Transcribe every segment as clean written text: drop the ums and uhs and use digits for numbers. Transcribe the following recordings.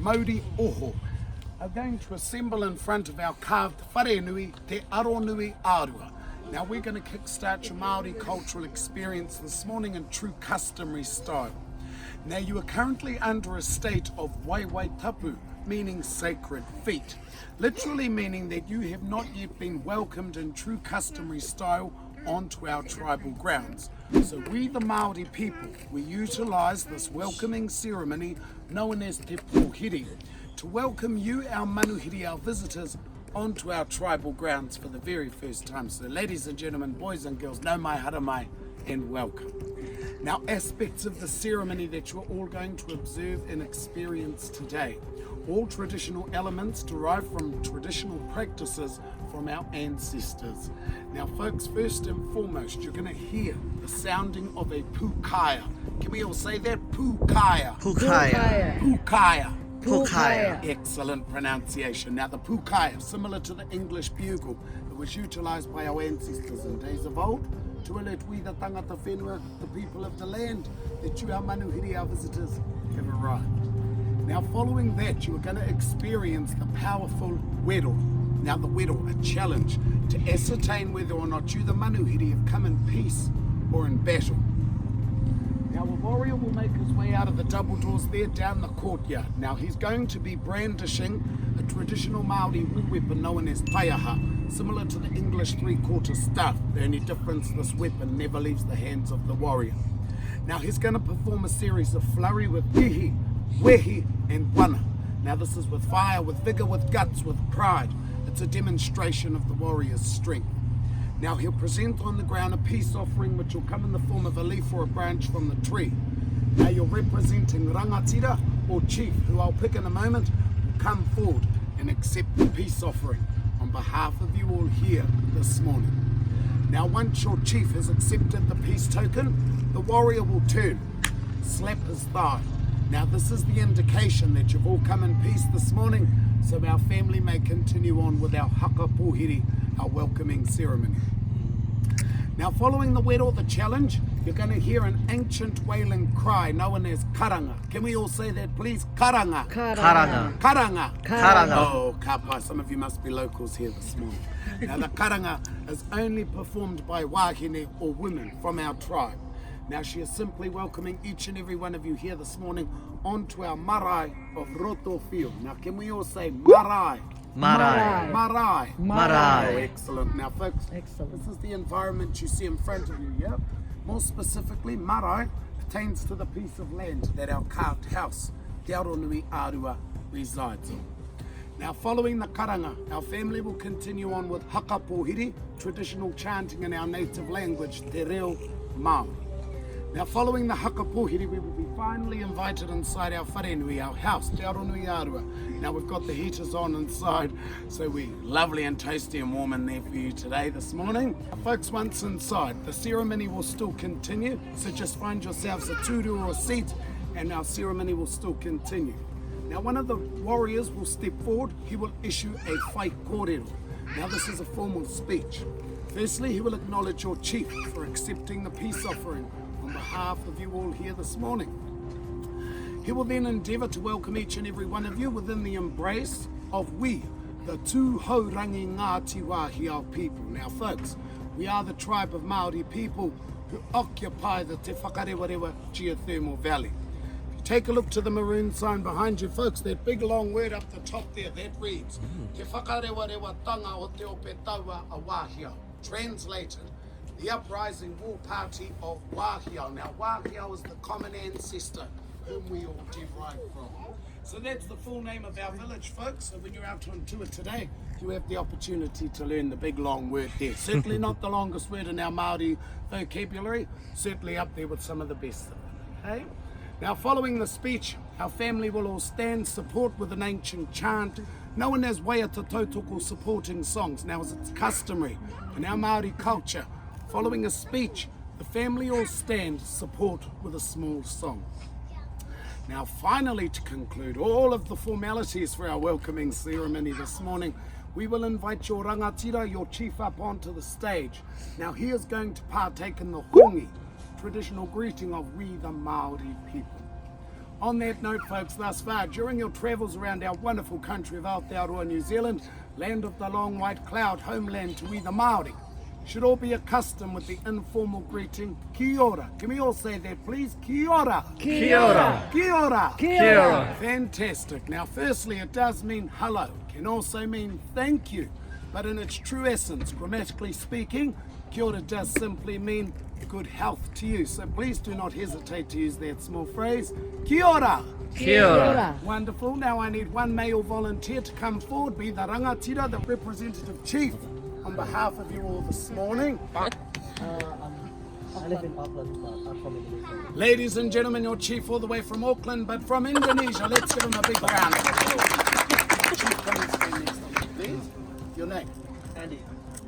Maori oho are going to assemble in front of our carved whare nui, te aro nui arua. Now we're going to kickstart your Māori cultural experience this morning in true customary style. Now you are currently under a state of waiwai tapu, meaning sacred feet, literally meaning that you have not yet been welcomed in true customary style onto our tribal grounds. So we the Māori people, we utilise this welcoming ceremony known as te pōhiri to welcome you, our manuhiri, our visitors, onto our tribal grounds for the very first time. So ladies and gentlemen, boys and girls, nau mai, hara mai, and welcome. Now aspects of the ceremony that you're all going to observe and experience today. All traditional elements derived from traditional practices from our ancestors. Now folks, first and foremost, you're going to hear the sounding of a pukaya. Can we all say that? Pukaya. Pukaya. Pukaya. Pukaya. Excellent pronunciation. Now the pukaya, similar to the English bugle, it was utilised by our ancestors in days of old to alert we the tangata whenua, the people of the land, that you, our manuhiri, our visitors, have arrived. Now following that, you are going to experience the powerful wero. Now the wero, a challenge to ascertain whether or not you, the manuhiri, have come in peace or in battle. Now a warrior will make his way out of the double doors there down the courtyard. Now he's going to be brandishing a traditional Māori weapon known as taiaha, similar to the English three-quarter staff. The only difference, this weapon never leaves the hands of the warrior. Now he's going to perform a series of flurry with hihi, wehi and wana. Now this is with fire, with vigour, with guts, with pride. It's a demonstration of the warrior's strength. Now he'll present on the ground a peace offering which will come in the form of a leaf or a branch from the tree. Now you're representing rangatira or chief, who I'll pick in a moment, will come forward and accept the peace offering on behalf of you all here this morning. Now once your chief has accepted the peace token, the warrior will turn, slap his thigh. Now this is the indication that you've all come in peace this morning, so our family may continue on with our haka pōhiri, our welcoming ceremony. Now following the wero, the challenge, you're going to hear an ancient wailing cry known as karanga. Can we all say that please? Karanga. Karanga. Karanga. Karanga. Oh, kapa, some of you must be locals here this morning. Now the karanga is only performed by wahine or women from our tribe. Now she is simply welcoming each and every one of you here this morning onto our marae of Roto field. Now can we all say marae? Marae. Marae. Marae. Oh, excellent. Now folks, Excellent. this is the environment you see in front of you, yeah? More specifically, marae pertains to the piece of land that our carved house, Te Aro Nui Arua, resides on. Now following the karanga, our family will continue on with haka pōhiri, traditional chanting in our native language, Te Reo Māori. Now following the haka pōhiri, we will be finally invited inside our wharenui, our house, Te Aro Nui Arua. Now we've got the heaters on inside, so we're lovely and toasty and warm in there for you today, this morning. Folks, once inside, the ceremony will still continue, so just find yourselves a turu or a seat, and our ceremony will still continue. Now one of the warriors will step forward, he will issue a whai kōrero. Now this is a formal speech. Firstly, he will acknowledge your chief for accepting the peace offering on behalf of you all here this morning. He will then endeavour to welcome each and every one of you within the embrace of we, the Tūhaurangi Ngāti Wāhi people. Now folks, we are the tribe of Māori people who occupy the Te Whakarewarewa geothermal valley. If you take a look to the maroon sign behind you folks, that big long word up the top there, that reads Te Whakarewarewa tanga o te ope taua a Wāhi. Translated, the uprising war party of Wāhi. Now Wāhi is the common ancestor whom we all derive from. So that's the full name of our village, folks. So when you're out on tour today, you have the opportunity to learn the big long word there. Certainly not the longest word in our Māori vocabulary, certainly up there with some of the best of them. Okay? Now following the speech, our family will all stand support with an ancient chant known as Waiata Tautoko supporting songs. Now as it's customary in our Māori culture, following a speech, the family all stand support with a small song. Now finally, to conclude all of the formalities for our welcoming ceremony this morning, we will invite your rangatira, your chief, up onto the stage. Now he is going to partake in the hongi, traditional greeting of we the Māori people. On that note, folks, thus far, during your travels around our wonderful country of Aotearoa, New Zealand, land of the long white cloud, homeland to we the Māori, should all be accustomed with the informal greeting, kia ora. Can we all say that, please? Kia ora. Kia ora. Kia ora. Kia ora. Fantastic. Now, firstly, it does mean hello. Can also mean thank you. But in its true essence, grammatically speaking, kia ora does simply mean good health to you. So please do not hesitate to use that small phrase, kia ora. Kia ora. Wonderful. Now I need one male volunteer to come forward, be the rangatira, the representative chief, on behalf of you all this morning. I live in Auckland, but I'm from Indonesia. Ladies and gentlemen, your chief all the way from Auckland, but from Indonesia. Let's give him a big round of applause. Chief, come and stand next to me, please. Your name? Andy.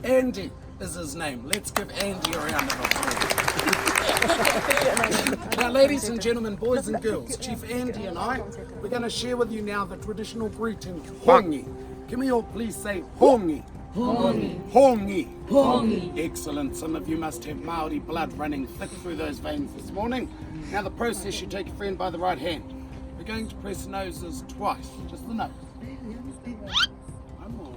Andy is his name. Let's give Andy a round of applause. Now, ladies and gentlemen, boys and girls, Chief Andy and I, we're going to share with you now the traditional greeting, hongi. Can we all please say hongi? Hongi. Hongi. Hongi. Excellent. Some of you must have Maori blood running thick through those veins this morning. Now the process, you take your friend by the right hand. We're going to press noses twice, just the nose. One more.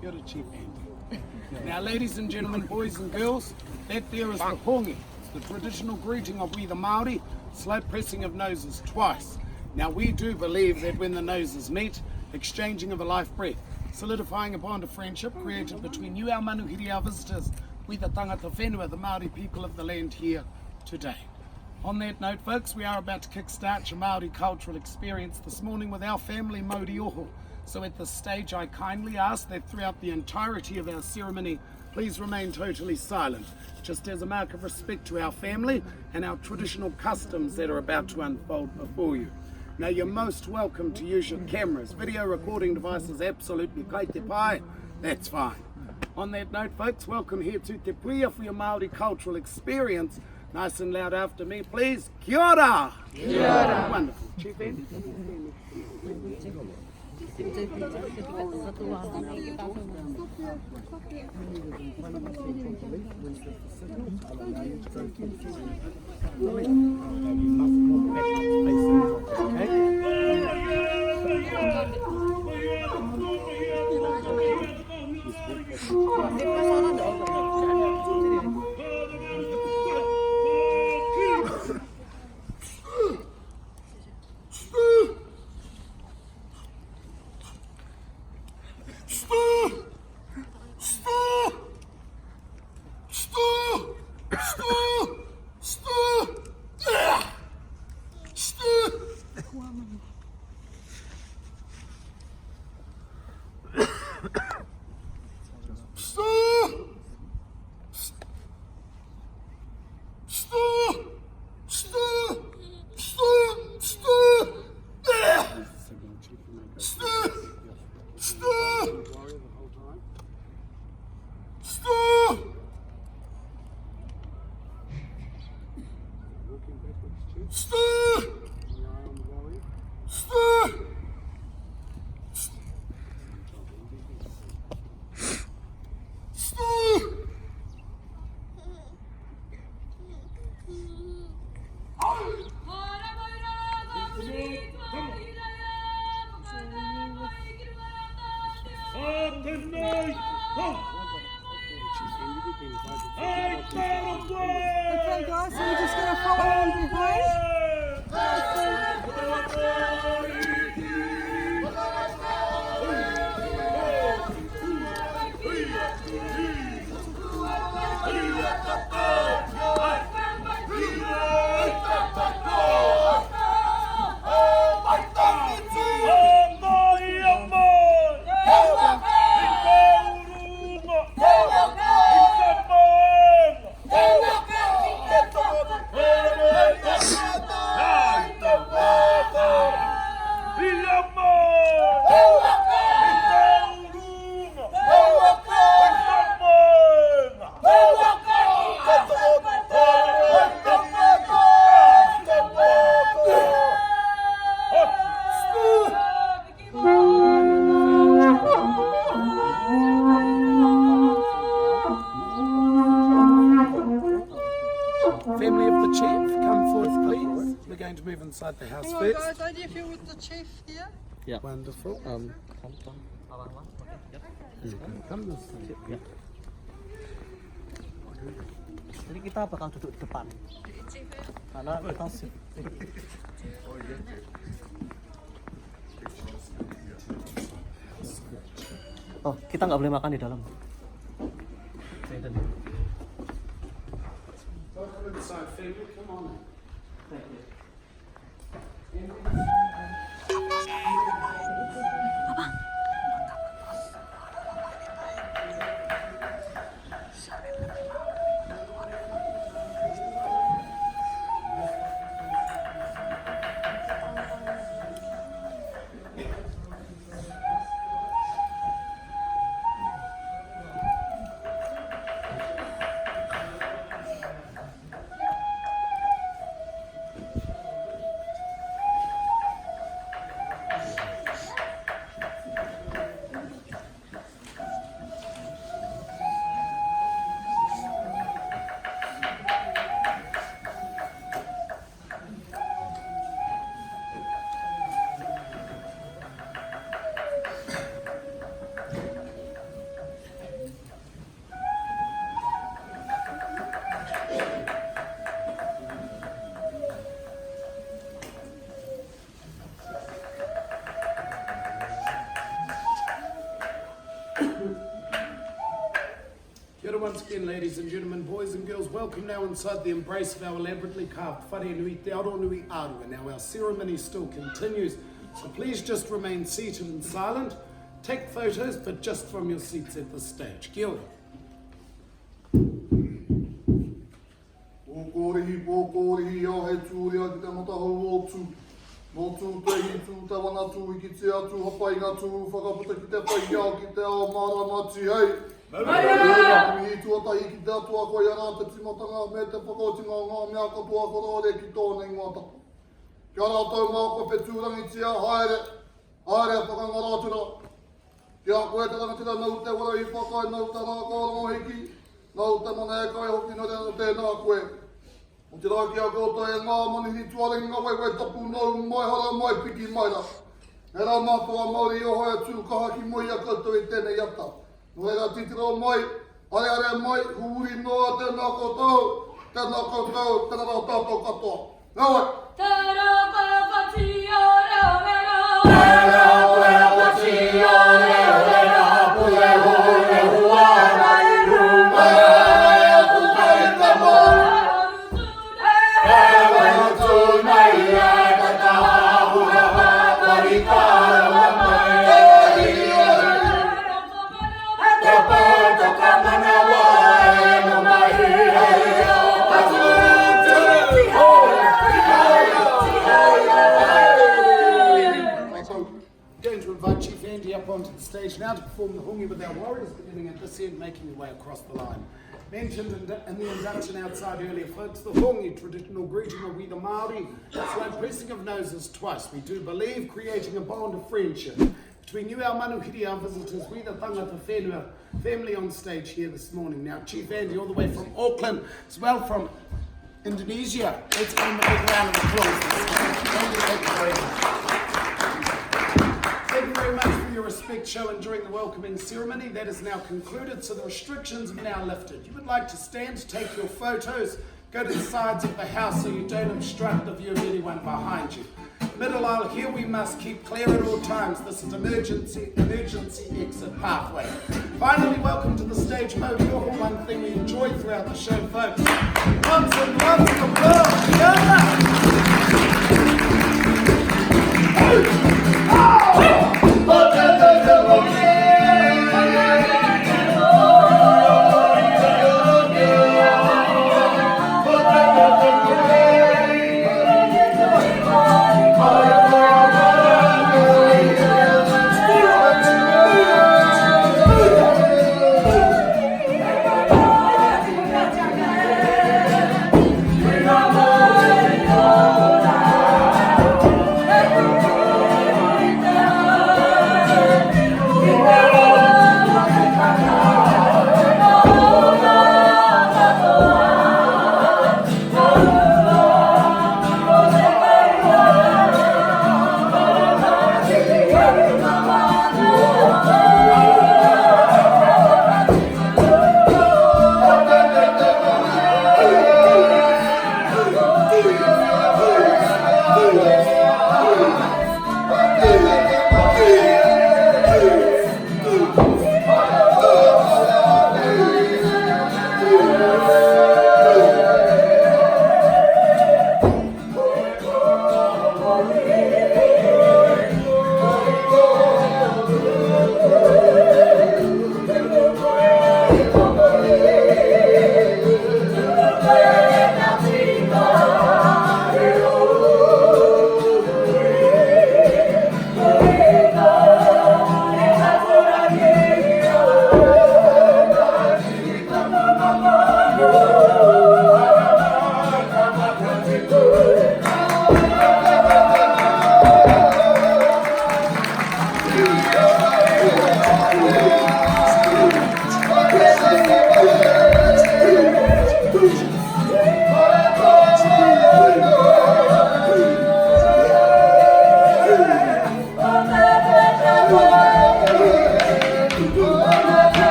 Kia ora, Chief Andy. Now ladies and gentlemen, boys and girls, that there is the hongi. It's the traditional greeting of we the Māori, slow pressing of noses twice. Now we do believe that when the noses meet, exchanging of a life breath, solidifying a bond of friendship created between you, our manuhiri, our visitors, we the tangata whenua, the Māori people of the land here today. On that note, folks, we are about to kickstart your Māori cultural experience this morning with our family Maori oho. So at this stage, I kindly ask that throughout the entirety of our ceremony, please remain totally silent, just as a mark of respect to our family and our traditional customs that are about to unfold before you. Now, you're most welcome to use your cameras, video recording devices, absolutely kai te pai, that's fine. On that note, folks, welcome here to Te Puia for your Māori cultural experience. Nice and loud after me, please. Kia ora! Kia ora! Wonderful. Chief Andy, Okay guys, so we're just going to follow on behind. Family of the chief, come forth please. We're going to move inside the house Come on, first. guys, I leave you with the chief here. Yeah. Wonderful. Come. Alang-alang. Okay. Yep. Come this way. Ya. Jadi kita bakal duduk di depan. Karena kita Oh, kita nggak boleh makan di dalam. Welcome inside, family. Come on. Thank you. Once again, ladies and gentlemen, boys and girls, welcome now inside the embrace of our elaborately carved whare nui te aro nui aru. And now our ceremony still continues, so please just remain seated and silent. Take photos, but just from your seats at the stage. Kia ora. Pōkōrihi, ahe tūria ki te matahau o tū. Mō tū te hi tū, te wana tū, i ki te atu, hapai ngā tū, whakaputa ki te whai au, ki te ao maramati, hei. Mihi tuatahi ki te atua koe ana te timatanga me te whakautinga o ngā mea katoa korore ki tōnei ngā tapu. Kia rātou mā koe petūrangi tia haere whakangarātura. Kia koe te rangatira nau te wara i whakai, nau te rākārango hiki, nau te mana e kai hoki no tēnā koe. O te rā kia koutou e ngā manihi tuarengi ngā wai tapu nau mai hara mai piki mai ra. E rā mātua Māori o hoi atu kaha ki moi a koutou i tēnei ata. No era titiro mai, are mai, huri noa tēnā koutou, tēnā tātou katoa. Nā wai! Tēnā koe pati o reo reo. Tēnā koe pati o reo reo. Pule hore hua mai runga. E kukai te mo. E warutu nei e te taha hura whakari kāra mai. Going to invite Chief Andy up onto the stage now to perform the hongi with our warriors, beginning at this end, making their way across the line. Mentioned in the induction outside earlier, folks, the hongi, traditional greeting of we the Māori. It's like pressing of noses twice. We do believe creating a bond of friendship between you, our manuhiri, our visitors, we the tangata whenua family on stage here this morning. Now, Chief Andy, all the way from Auckland, as well from Indonesia. Let's give him a big round of applause. Thank you very much for your respect shown during the welcoming ceremony. That is now concluded, so the restrictions are now lifted. You would like to stand, take your photos, go to the sides of the house so you don't obstruct the view of anyone behind you. Middle aisle here, we must keep clear at all times. This is emergency exit pathway. Finally, welcome to the stage, Maori Oho, one thing we enjoy throughout the show, folks. Lots and lots of applause. We're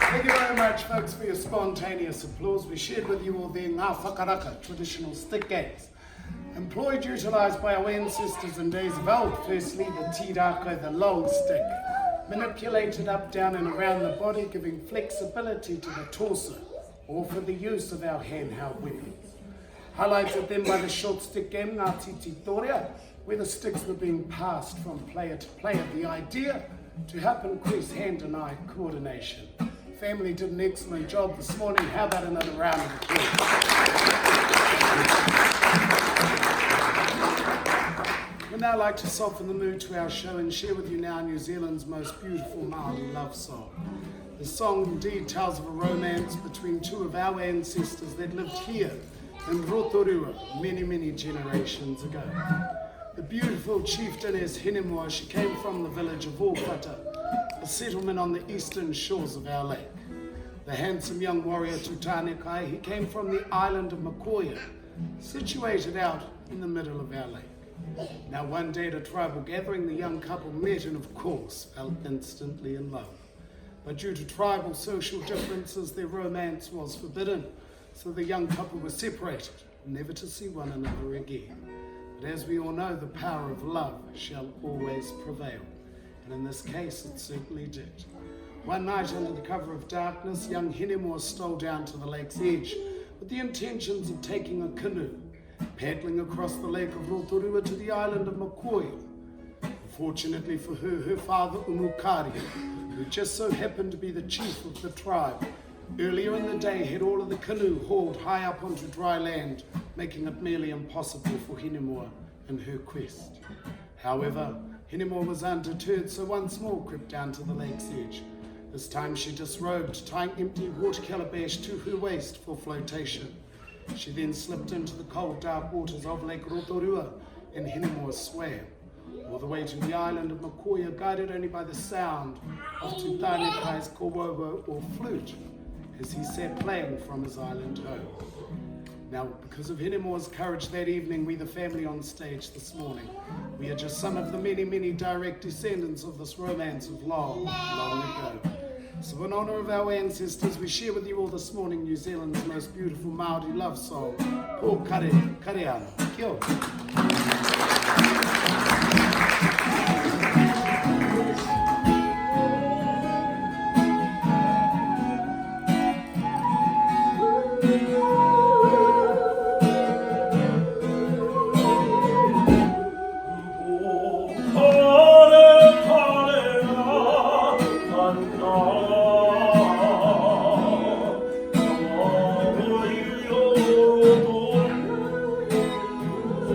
Thank you very much, folks, for your spontaneous applause. We shared with you all the ngā whakaraka, traditional stick games, employed, utilised by our ancestors in days of old. Firstly, the tirako, the long stick, manipulated up, down and around the body, giving flexibility to the torso, or for the use of our handheld weapons. Highlighted then by the short stick game, ngā titi torea, where the sticks were being passed from player to player. The idea to help increase hand and eye coordination. Family did an excellent job this morning. How about another round of applause? We'd now like to soften the mood to our show and share with you now New Zealand's most beautiful Māori love song. The song indeed tells of a romance between two of our ancestors that lived here in Rotorua many, many generations ago. The beautiful chieftainess Hinemoa, she came from the village of Ōwhata, a settlement on the eastern shores of our lake. The handsome young warrior Tutanekai, he came from the island of Puia, situated out in the middle of our lake. Now one day at a tribal gathering, the young couple met and of course fell instantly in love. But due to tribal social differences, their romance was forbidden, so the young couple were separated, never to see one another again. But as we all know, the power of love shall always prevail. And in this case, it certainly did. One night, under the cover of darkness, young Hinemoa stole down to the lake's edge with the intentions of taking a canoe, paddling across the lake of Rotorua to the island of Puia. Fortunately for her, her father, Umukari, who just so happened to be the chief of the tribe, earlier in the day had all of the canoe hauled high up onto dry land, making it nearly impossible for Hinemoa in her quest. However, Hinemoa was undeterred, so once more crept down to the lake's edge. This time she disrobed, tying empty water calabash to her waist for flotation. She then slipped into the cold, dark waters of Lake Rotorua, and Hinemoa swam all the way to the island of Puia, guided only by the sound of Tutanekai's kowowo or flute, as he sat playing from his island home. Now, because of Hinemoa's courage that evening, we, the family on stage this morning, we are just some of the many, many direct descendants of this romance of long, long ago. So in honour of our ancestors, we share with you all this morning New Zealand's most beautiful Māori love song, Pō Kare Ana. Kia ora.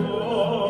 Oh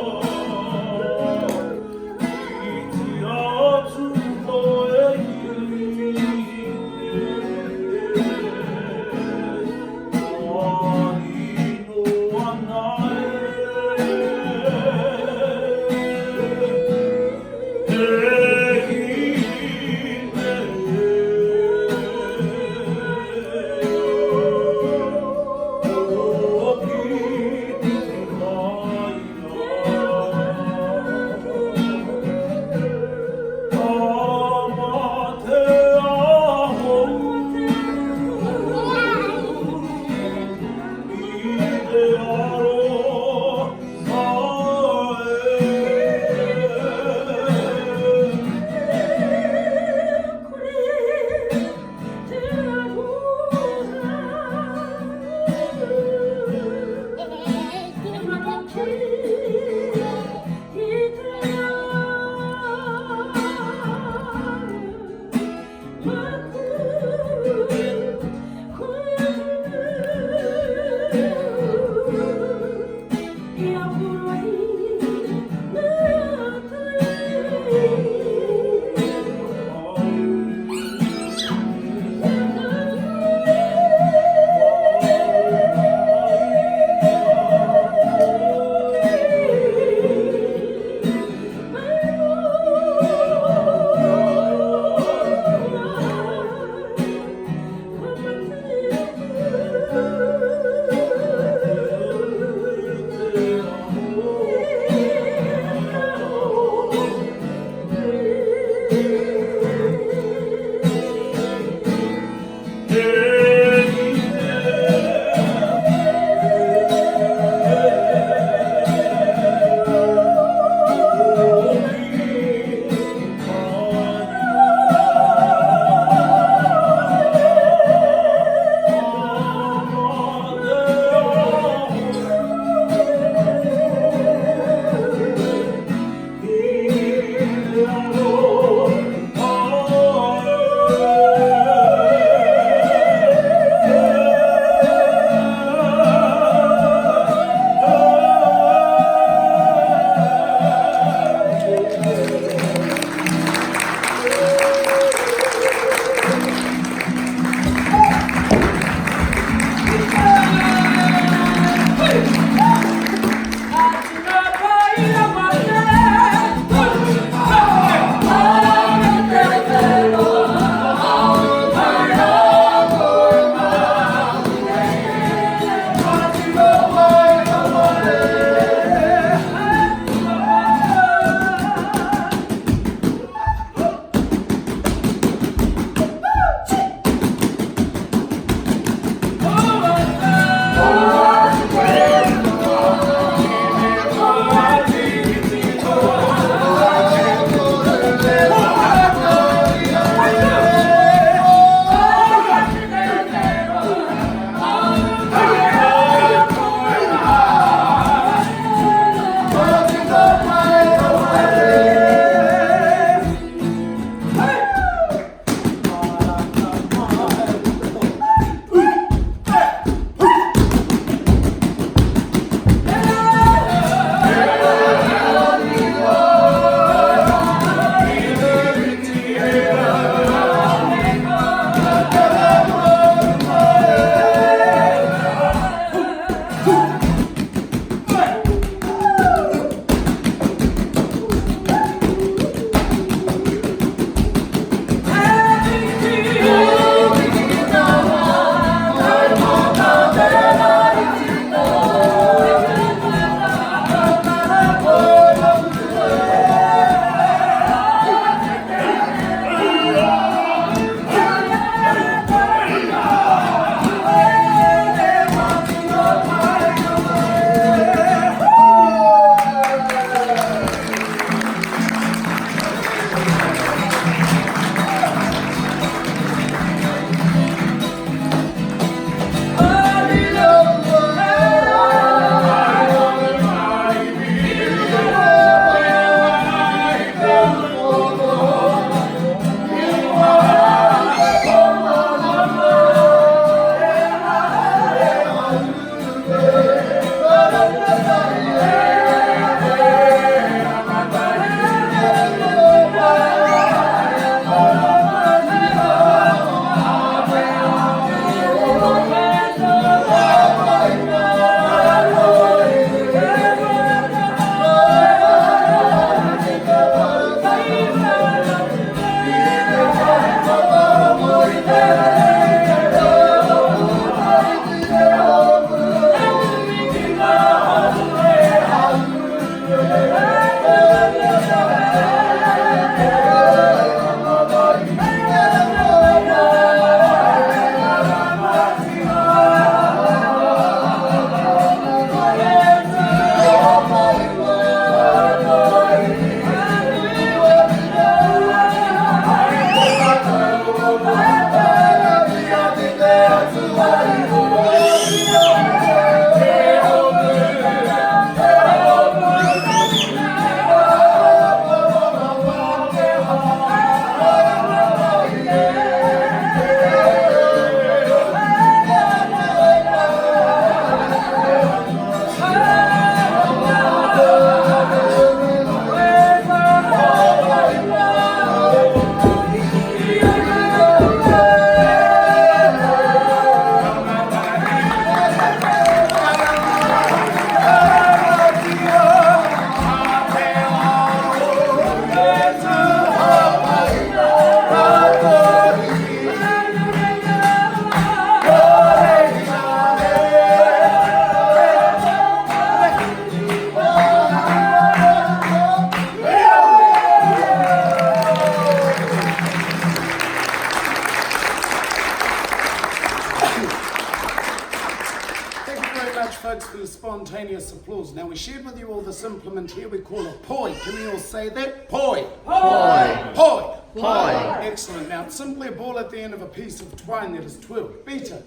Folks, for the spontaneous applause. Now, we shared with you all this implement here we call a poi. Can we all say that? Poi. Poi. Poi. Poi. Excellent. Now, it's simply a ball at the end of a piece of twine that is twirled, beaten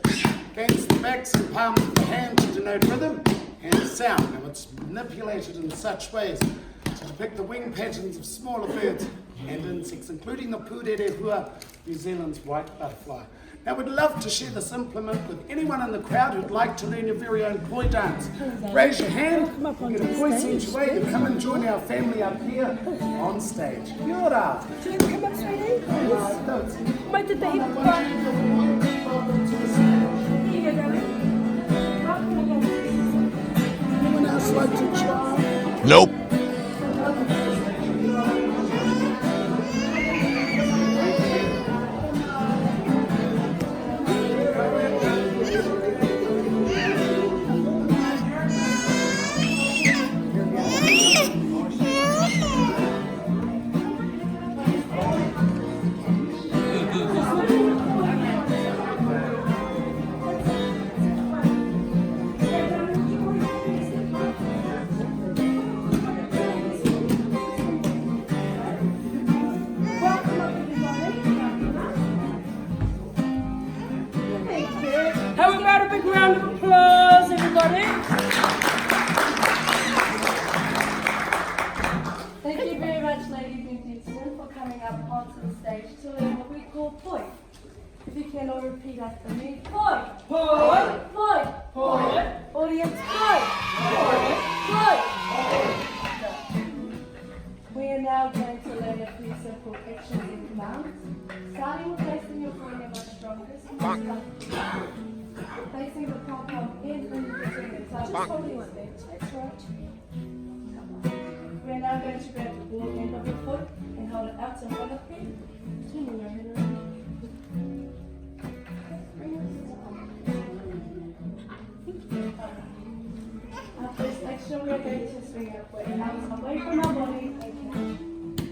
against the backs and palms of the hand to denote rhythm and sound. Now, it's manipulated in such ways to depict the wing patterns of smaller birds and insects, including the pūrerehua, New Zealand's white butterfly. Now, we'd love to share this implement with anyone in the crowd who'd like to learn your very own poi dance. Raise your hand, you get a poi sent your way to come and join our family up here on stage. Kia ora. Do you come up, sweetie? Might did the hip Here you go, darling. Anyone else like to try? Nope. How about a big round of applause, everybody? Thank you very much, ladies and gentlemen, for coming up onto the stage to learn what we call poi. If you can all repeat after me. Poi! Poi! Poi! Poi! Audience, poi! Poi! We are now going to learn a few simple actions and commands, starting with placing your poi in your most strongest and most lucky. Placing the pom-pom in between the toes. Just holding one there. That's right. We are now going to grab the ball end of your foot and hold it out in front of you. Turning your head around. After this action, we are going to swing our foot out away from our body and catch.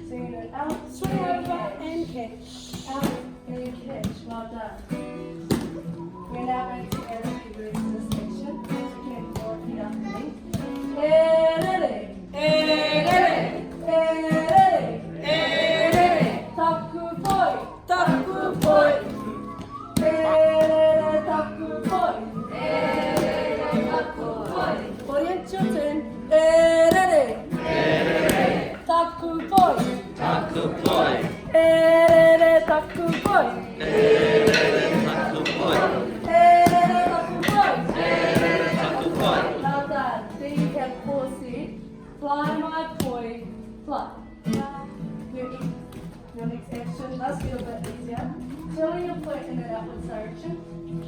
Swing it out, swing over and catch. Out and catch. Well done. We're now going to add a few words to this section. You can repeat after me. Erere, erere, erere, erere. Taku poi, taku poi. Erere, taku poi. Erere, taku poi. Orient your turn. Erere, erere. Taku poi, Taku poi. erere, taku poi. Taku poi. Well done. Then you can pause it. Fly my poi, fly. Your next action does feel a bit easier. Twirling your poi in an outwards direction.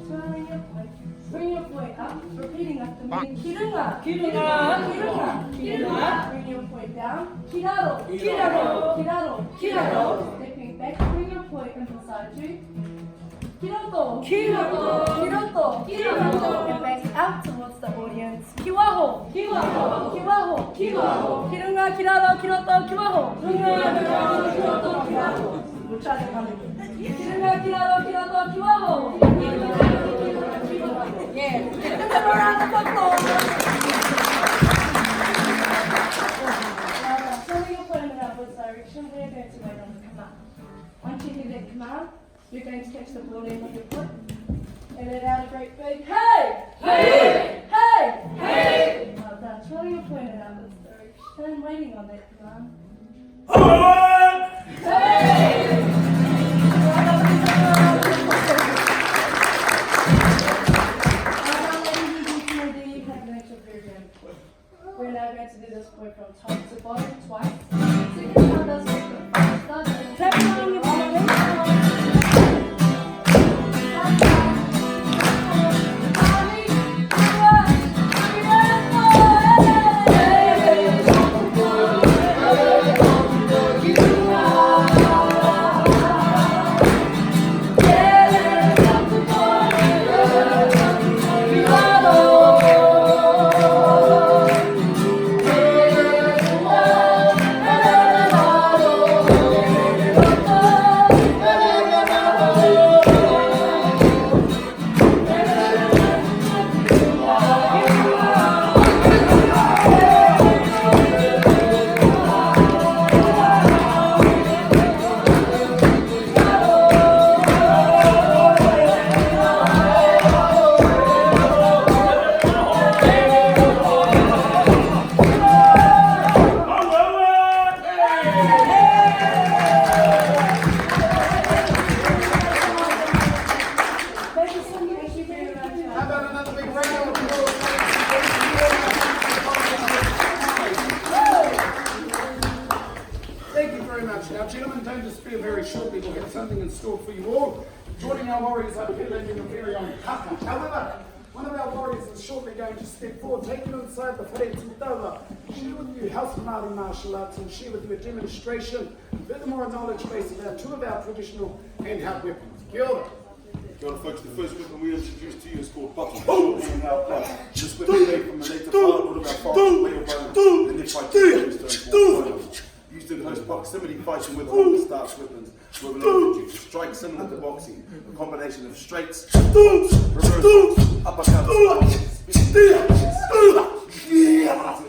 Twirling your poi. Bring your poi up. Repeating after me. Kirunga. Kirunga. Kirunga. Kirunga. Bring your poi down. Kiraro. Kiraro. Kiraro. Kiraro. Stepping back. Bring your poi in beside you. Kiraro. Kiroto. Kiroto. And back out towards the audience. Kiwaho. Kiwaho. Kirunga, kiraro, kiroto, kiwaho. We'll try that one again. Kirunga, kiraro, kiroto, kiwaho. Yeah. Give them a round of applause. So we are putting in upwards direction. We're going to wait on the command. Once you hear that command, you're going to catch the ball end of your foot and let out a great big hey! Hey! Hey! Hey! Well done. So we are putting in upwards direction, waiting on that command. Hey! We're now going to do this boy from top to bottom twice. Second time does with the first start. Clap along with something in store for you all. Joining our warriors up here, lending a very own haka. However, one of our warriors is shortly going to step forward, take you inside the Thirza, share with you house Māori martial arts and share with you a demonstration, furthermore a knowledge base about two of our traditional handheld weapons. Kia ora. Kia ora folks, the first weapon we introduce to you is called bottle. This weapon is made from a native hardwood of our forest way of the neck by two used in close proximity fighting with longer starch weapons with an overview to strike similar to boxing, a combination of straights, reversals, uppercuts,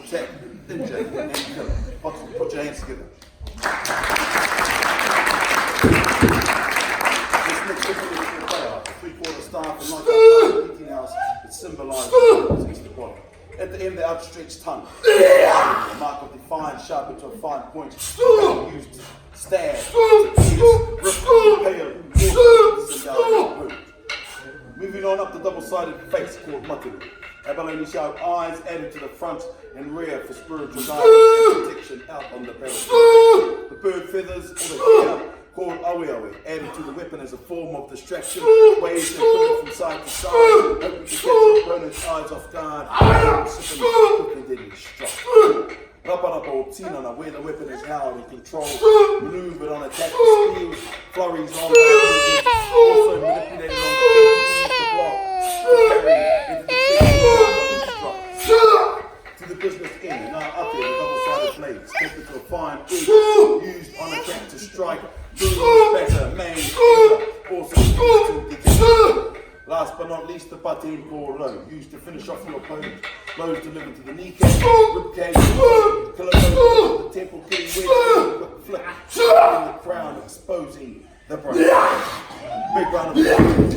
attack, ninja, and killer. Put your hands together. This next weapon is called Puia, a three-quarter staff and like a eating house that symbolises the body. At the end, the outstretched tongue, a mark of defiance sharpened to a fine point, used to stab, to pierce, rip, impale, moving on up the double-sided face called matu. Abalone sharp eyes added to the front and rear for spiritual guidance and protection out on the battlefield. The bird feathers, or the hair, called awe added to the weapon as a form of distraction, waves and pulling from side to side, hoping to catch the opponent's eyes off guard, and deadly strike. Rapa or tinana, where the weapon is held and controlled, maneuvered on attack with skills, flurries on movements, also manipulated on the block, to carry into the strike. To the business end, now up here, the double-sided blades, taken to a fine edge, used on attack to strike, better, main, also to decay. Last but not least, the patin called low, used to finish off your opponent. Lows delivered to the kneecap, ribcage, collarbone, the temple kitty wedge, quick flip, in the crown, exposing the brain. Big round of applause.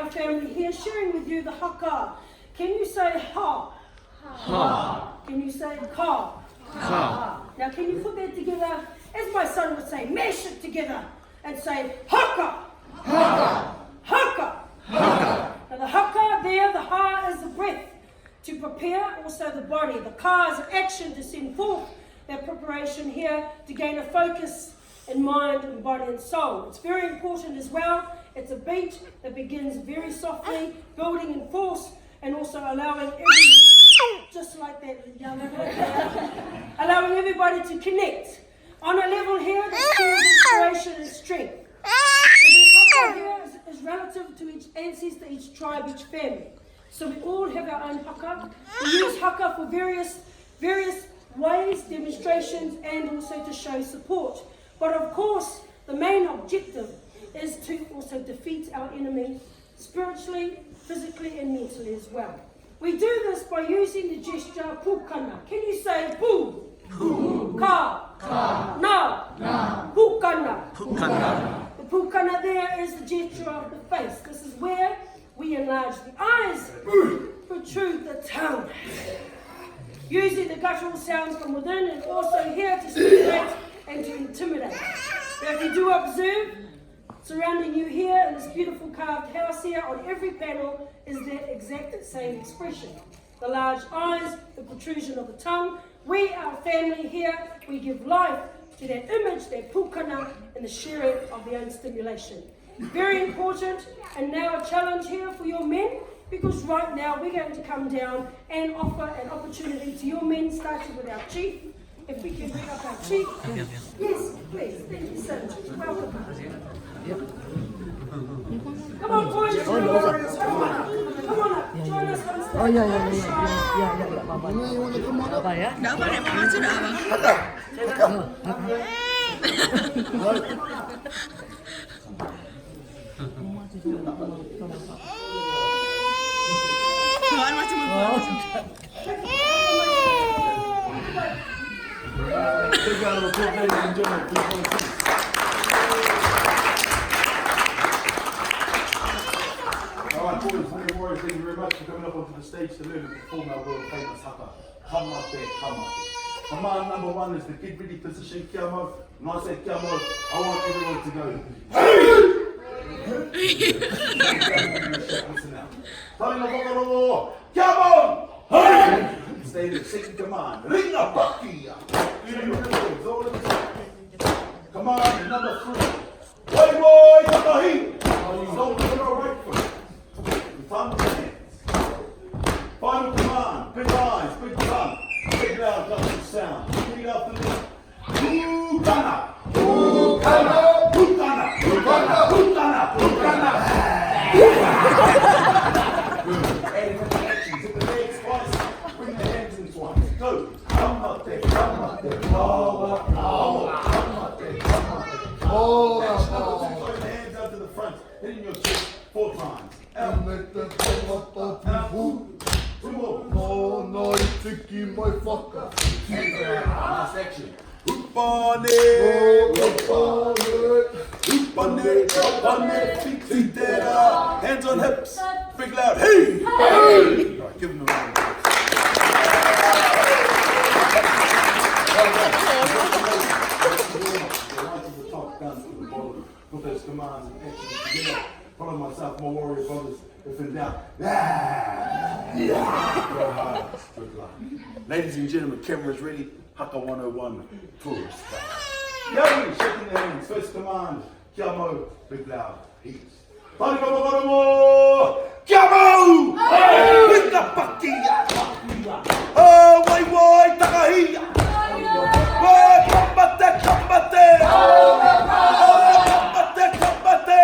our family here, sharing with you the haka. Can you say ha? Ha. Can you say ka? Ka. Now can you put that together, as my son would say, mash it together and say haka. Haka. Haka. Haka. Now the haka there, the ha is the breath to prepare, also the body. The ka is action to send forth that preparation here to gain a focus in mind and body and soul. It's very important as well. It's a beat that begins very softly, building in force, and also allowing just like that, allowing everybody to connect. On a level here, that feels inspiration and strength. Every haka here is relative to each ancestor, each tribe, each family. So we all have our own haka. We use haka for various ways, demonstrations, and also to show support. But of course, the main objective is to also defeat our enemy spiritually, physically, and mentally as well. We do this by using the gesture pukana. Can you say pu? Pu. Ka. Ka. Na. Na. Pukana. Pukana. The pukana there is the gesture of the face. This is where we enlarge the eyes, protrude the tongue, using the guttural sounds from within and also here to stimulate and to intimidate. Now if you do observe, surrounding you here in this beautiful carved house here, on every panel is that exact same expression. The large eyes, the protrusion of the tongue. We, our family here, we give life to that image, that pukana, and the sharing of the own stimulation. Very important, and now a challenge here for your men, because right now we're going to come down and offer an opportunity to your men, starting with our chief. If we can bring up our chief. Yes, please. Thank you so much. Welcome. Come on, boys. Come on up. Come on up. Join us on stage. Oh, ya, Mama. You want to come on up? Apa ya? Dapat yang mana sudah abang? Tuhan macam apa? Alright, boys, Māori, thank you very much for coming up onto the stage to learn and perform our world famous haka. Come up there, come up there. Command number one is the get ready position, kia mau. When I say kia mau, I want everyone to go. Listen now. Taringa whakarongo, kia mau! Stay there, second command. Ringa pakia. Command number three. Wai wai takahi. Hold the right foot. Thumb to hands. Final command. Big eyes, big tongue. Big loud guttural sound. Repeat after me. Utama. Utama. Utama. Utama. Utama. Utama. Good. Adding the actions. Hit the legs twice. Bring the hands in twice. Go. Come up there. Come up there. Come up there. Come up there. Oh, Throw the hands out to the front. Hitting your chest 4 times. Out. Out. 2 more. no, tiki my fucker. Last action. Upane, Feet down. Hands on hips. Big loud. Hey! Hey! Right, give them a round of applause. Put those commands and actions together. Follow myself, my warrior brothers. If in doubt, go hard, good luck. Ladies and gentlemen, cameras ready. Haka 101, tourist. Yay, shaking the hands. First command, kia mau, big loud, heat. Taringa whakarongo, kia mau! Ringa pakia! Oh, wai wai, takahia! Oh, combate, combate! Oh, combate, combate!